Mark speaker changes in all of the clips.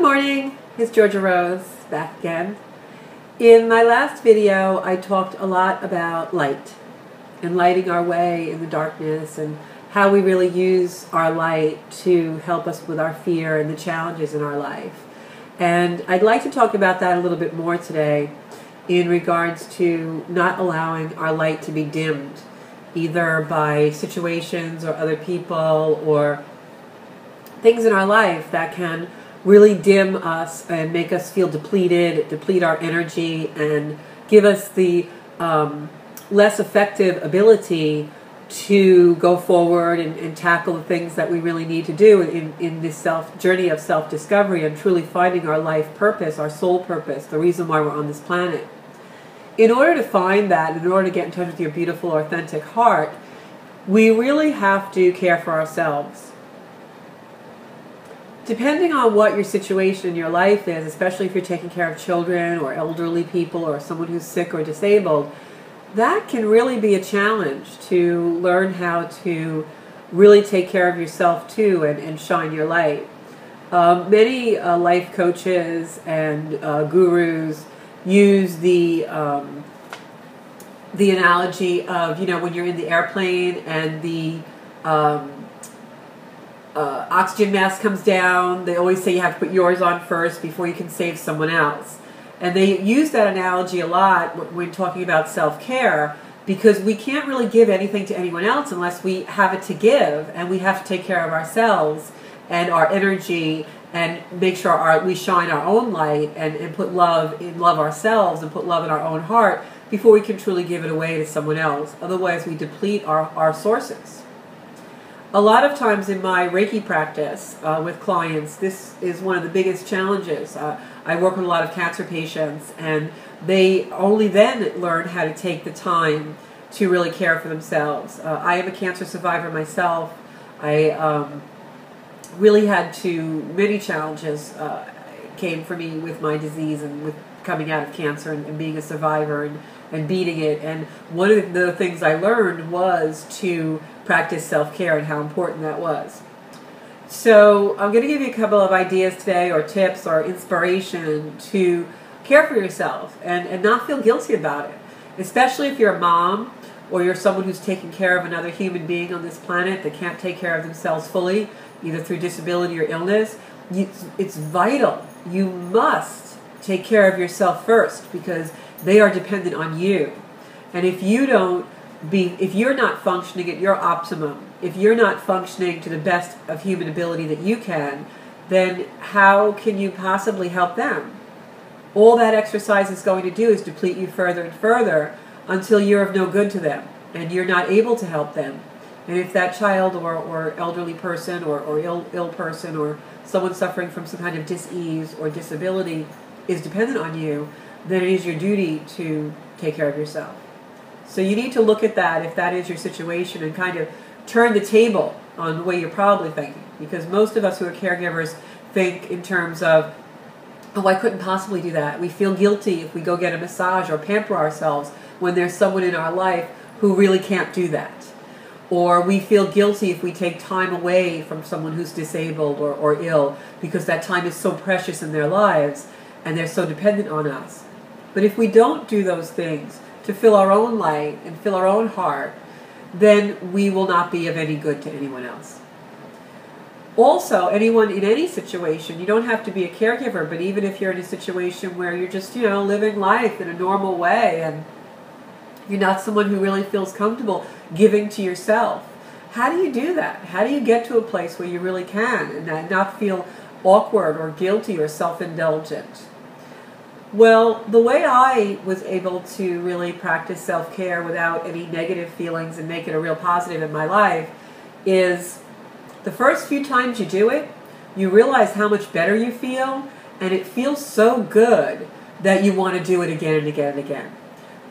Speaker 1: morning, it's Georgia Rose back again. In my last video, I talked a lot about light and lighting our way in the darkness and how we really use our light to help us with our fear and the challenges in our life. And I'd like to talk about that a little bit more today in regards to not allowing our light to be dimmed, either by situations or other people or things in our life that can really dim us and make us feel depleted, deplete our energy, and give us the less effective ability to go forward and tackle the things that we really need to do in this journey of self-discovery and truly finding our life purpose, our soul purpose, the reason why we're on this planet. In order to find that, in order to get in touch with your beautiful, authentic heart, we really have to care for ourselves. Depending on what your situation in your life is, especially if you're taking care of children or elderly people or someone who's sick or disabled, that can really be a challenge to learn how to really take care of yourself too and shine your light. Many life coaches and gurus use the analogy of, when you're in the airplane and the oxygen mask comes down, they always say you have to put yours on first before you can save someone else. And they use that analogy a lot when talking about self-care, because we can't really give anything to anyone else unless we have it to give, and we have to take care of ourselves and our energy and make sure we shine our own light and put love ourselves and put love in our own heart before we can truly give it away to someone else. Otherwise, we deplete our sources. A lot of times in my Reiki practice with clients, this is one of the biggest challenges. I work with a lot of cancer patients, and they only then learn how to take the time to really care for themselves. I am a cancer survivor myself. I really had many challenges came for me with my disease and with coming out of cancer and being a survivor and beating it. And one of the things I learned was to practice self-care and how important that was. So I'm going to give you a couple of ideas today, or tips or inspiration to care for yourself and not feel guilty about it. Especially if you're a mom or you're someone who's taking care of another human being on this planet that can't take care of themselves fully, either through disability or illness. It's vital. You must take care of yourself first, because they are dependent on you. And if you're not functioning at your optimum, if you're not functioning to the best of human ability that you can, then how can you possibly help them? All that exercise is going to do is deplete you further and further until you're of no good to them and you're not able to help them. And if that child or elderly person or ill person or someone suffering from some kind of dis-ease or disability is dependent on you, then it is your duty to take care of yourself. So you need to look at that, if that is your situation, and kind of turn the table on the way you're probably thinking. Because most of us who are caregivers think in terms of, oh, I couldn't possibly do that. We feel guilty if we go get a massage or pamper ourselves when there's someone in our life who really can't do that. Or we feel guilty if we take time away from someone who's disabled or ill, because that time is so precious in their lives and they're so dependent on us. But if we don't do those things to fill our own light and fill our own heart, then we will not be of any good to anyone else. Also, anyone in any situation, you don't have to be a caregiver, but even if you're in a situation where you're just, living life in a normal way and you're not someone who really feels comfortable giving to yourself, how do you do that? How do you get to a place where you really can and not feel awkward or guilty or self-indulgent? Well, the way I was able to really practice self-care without any negative feelings and make it a real positive in my life is the first few times you do it, you realize how much better you feel, and it feels so good that you want to do it again and again and again.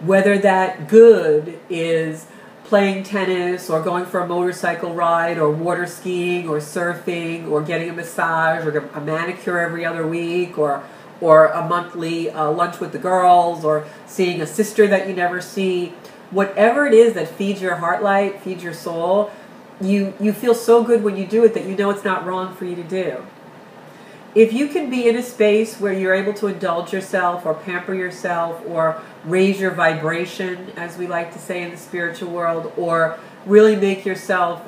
Speaker 1: Whether that good is playing tennis or going for a motorcycle ride or water skiing or surfing or getting a massage or a manicure every other week or a monthly lunch with the girls or seeing a sister that you never see. Whatever it is that feeds your heart light, feeds your soul, you feel so good when you do it that you know it's not wrong for you to do. if you can be in a space where you're able to indulge yourself or pamper yourself or raise your vibration, as we like to say in the spiritual world, or really make yourself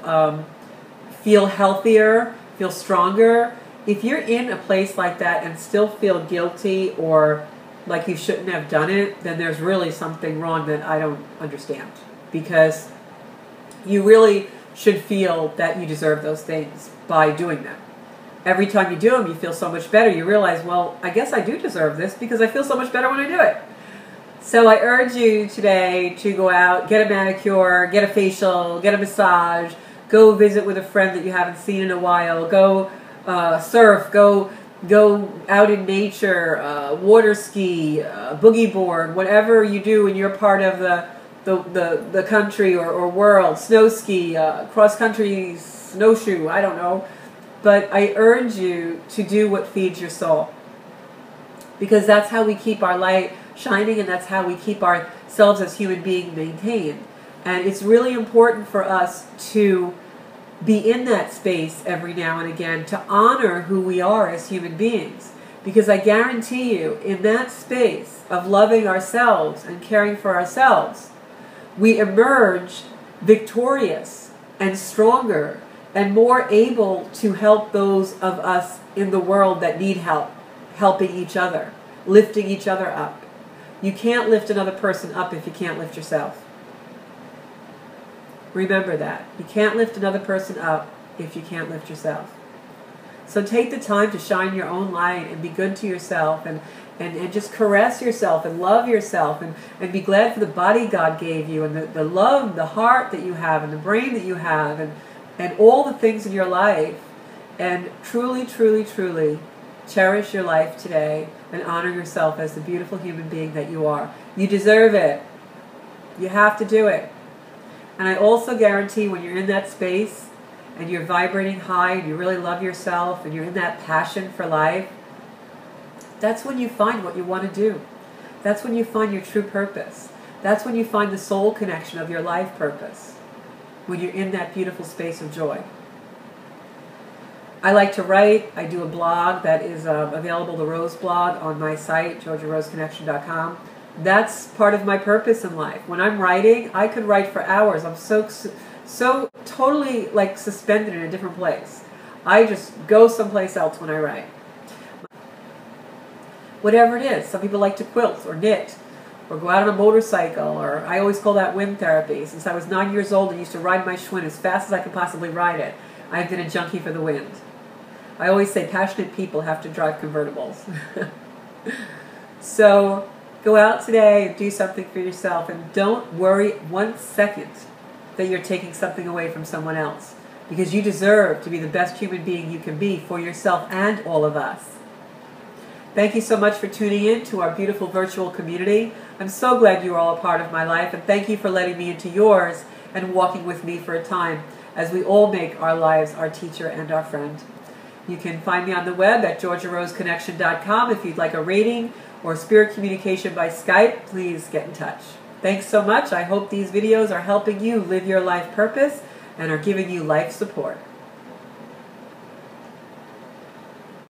Speaker 1: feel healthier, feel stronger, if you're in a place like that and still feel guilty or like you shouldn't have done it, then there's really something wrong that I don't understand. Because you really should feel that you deserve those things by doing them. Every time you do them, you feel so much better. You realize, well, I guess I do deserve this because I feel so much better when I do it. So I urge you today to go out, get a manicure, get a facial, get a massage, go visit with a friend that you haven't seen in a while, go surf, go out in nature, water ski, boogie board, whatever you do in your part of the country or world, snow ski, cross country snowshoe, I don't know. But I urge you to do what feeds your soul, because that's how we keep our light shining, and that's how we keep ourselves as human beings maintained. And it's really important for us to be in that space every now and again to honor who we are as human beings, because I guarantee you, in that space of loving ourselves and caring for ourselves, we emerge victorious and stronger and more able to help those of us in the world that need help, helping each other, lifting each other up. You can't lift another person up if you can't lift yourself. Remember that. You can't lift another person up if you can't lift yourself. So take the time to shine your own light and be good to yourself and just caress yourself and love yourself and be glad for the body God gave you and the love, the heart that you have and the brain that you have and all the things in your life, and truly, truly, truly cherish your life today and honor yourself as the beautiful human being that you are. You deserve it. You have to do it. And I also guarantee when you're in that space and you're vibrating high and you really love yourself and you're in that passion for life, that's when you find what you want to do. That's when you find your true purpose. That's when you find the soul connection of your life purpose. When you're in that beautiful space of joy. I like to write. I do a blog that is available, the Rose blog, on my site, GeorgiaRoseConnection.com. That's part of my purpose in life. When I'm writing, I could write for hours. I'm so totally like suspended in a different place. I just go someplace else when I write. Whatever it is. Some people like to quilt or knit, or go out on a motorcycle, or I always call that wind therapy. Since I was 9 years old, I used to ride my Schwinn as fast as I could possibly ride it. I've been a junkie for the wind. I always say passionate people have to drive convertibles. So go out today and do something for yourself, and don't worry 1 second that you're taking something away from someone else, because you deserve to be the best human being you can be for yourself and all of us. Thank you so much for tuning in to our beautiful virtual community. I'm so glad you are all a part of my life, and thank you for letting me into yours and walking with me for a time as we all make our lives our teacher and our friend. You can find me on the web at GeorgiaRoseConnection.com. If you'd like a reading or spirit communication by Skype, please get in touch. Thanks so much. I hope these videos are helping you live your life purpose and are giving you life support.